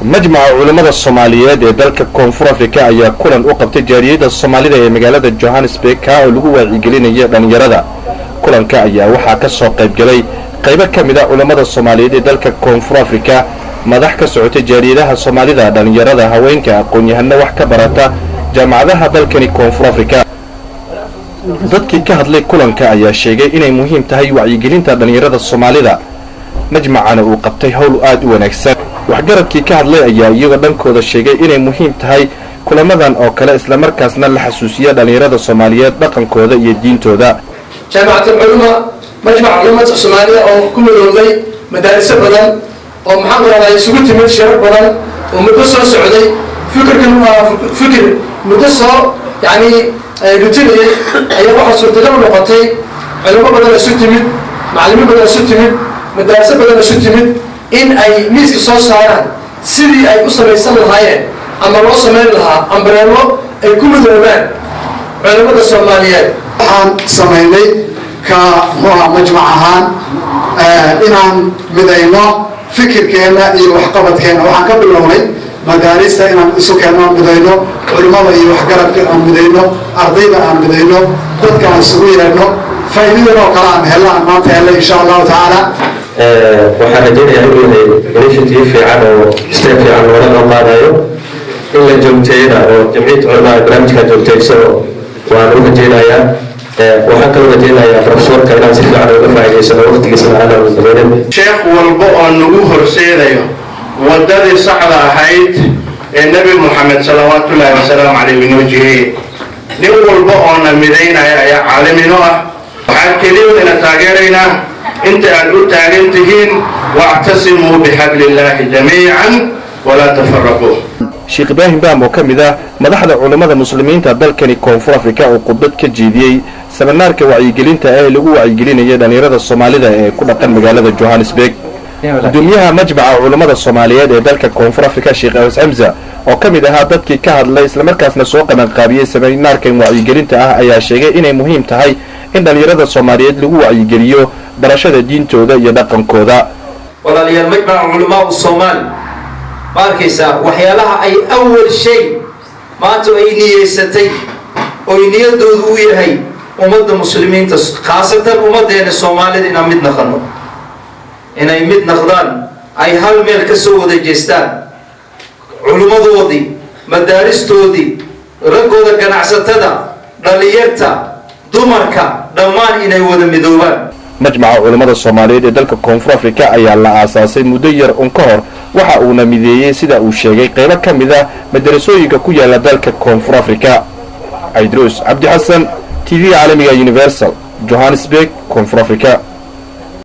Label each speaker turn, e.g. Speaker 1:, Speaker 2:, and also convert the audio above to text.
Speaker 1: مجمع علماء الصوماليات دالك كونفور أفريقيا أي كلن وقبت جارية الصومالية مجالات جوهانسبرغ كأولو وعيقلين يدان يردا كلن كأي وحا كسو قيب جلي قيبة كمدا علماء الصوماليات دالك كونفور أفريقيا مدح كسعوت جارية الصومالية دان يردا هوينك أقونيهن وحكا براتا جامعة دالكني كونفور أفريقيا dadkii ka hadlay kulanka ayaa sheegay inay muhiim tahay wacyigelinta dhalinyarada Soomaalida majmacana uu qabtay hawl aad u wanaagsan waxgaradkii ka hadlay ayaa iyaga dhankooda sheegay inay muhiim tahay kulamadan oo kale isla markaasna la xasuusiyo dhalinyarada Soomaaliyeed dhaqankooda iyo diintooda
Speaker 2: jaamacada culumada majmaca culumada Soomaaliya oo ku midoobay madaaris badan oo maxaan raadayay isugu timid shirar badan oo muddo soo socday fikir muddo soo yani روتيني أيام واحد صرت له نقطي علماء بدل الشتمت معلمين بدل الشتمت مدارس بدل الشتمت إن أي ميزك صوص هاي سيري أي أسرة يسمى هاي أما الوصل من لها أمبريلو يكون ذربان علماء الصوماليات
Speaker 3: عن سميني كمجمعهان إنهم بدأنا فكر كنا وحقبت كنا وحن قبل لوني مدارسنا إن سكاننا بدينا علماء يحجرك أن بدينا أرضينا أن بدينا ضد كان سوينا إنه فايدنا وكلام هلا ما تهلا إن شاء الله تعالى.
Speaker 4: وحنا جينا إنشيتيف في عنه استيف في عنه ولا نقاله إلا جمتينا وجمعية علماء برامج كجمتين سو ونروح جينا يا وحكوا جينا يا بروفيسور كلام سيف عنه وفاعل سنة وقت جسنا أنا وزميلنا.
Speaker 5: شيخ والبقى النجوه رسيله ودادي صحراء حيث النبي محمد صلوات الله وسلام عليه ونوجهه نقول بقى مدينة يا عالمنا وحكيلين لنا تاجرنا انت قلت تاجرتهين واعتصموا بحبل الله جميعا ولا تفرقوا.
Speaker 1: شيخ إبراهيم بام وكمذا مدحض علماء المسلمين تدلكني كونفور أفريقيا وقبض كجيدي سمناركا وعيقلين تأهل وعيقلين يدان يرد الصومالية كل قن مجالة جوهانسبرغ gudoomiyaha majmaca culimada Soomaaliyeed ee dalka Koonfur Afrika Sheikh Hamza oo kamid ah dadkii ka hadlay isla markaasna soo qaban qaabiyay Siminaarkan wacyigelinta ah ayaa sheegay inay muhiim tahay in dhalinyarada Soomaaliyeed lagu wacyigeliyo barashada diintooda iyo dhaqankooda
Speaker 6: walaaliyaal majmaca culimada Soomaali markaysa waxyaalaha ay awal shay maanta ay niyeysatay oo niyadoodu u yahay ummadda muslimiinta khaasatan ummadeena Soomaalida inaan mid naqano inay mid noqdaan ay hal meel ka soo wada jeestaan culummadoodii madaaristoodii ragooda ganacsatada dhalinyarta dumarka dhammaan inay wada midoobaan
Speaker 1: majmaca culimada Soomaaliyeed ee dalka Koonfur Afrika ayaa la aasaasay muddo yar un ka hor waxa uu mideeyay sida uu sheegay qaybo kamid ah madarasooyinka ku yaala dalka Koonfur Afrika Ceyduruus Abdi Xasan TV caalamiga Universal Johannesburg Koonfur Afrika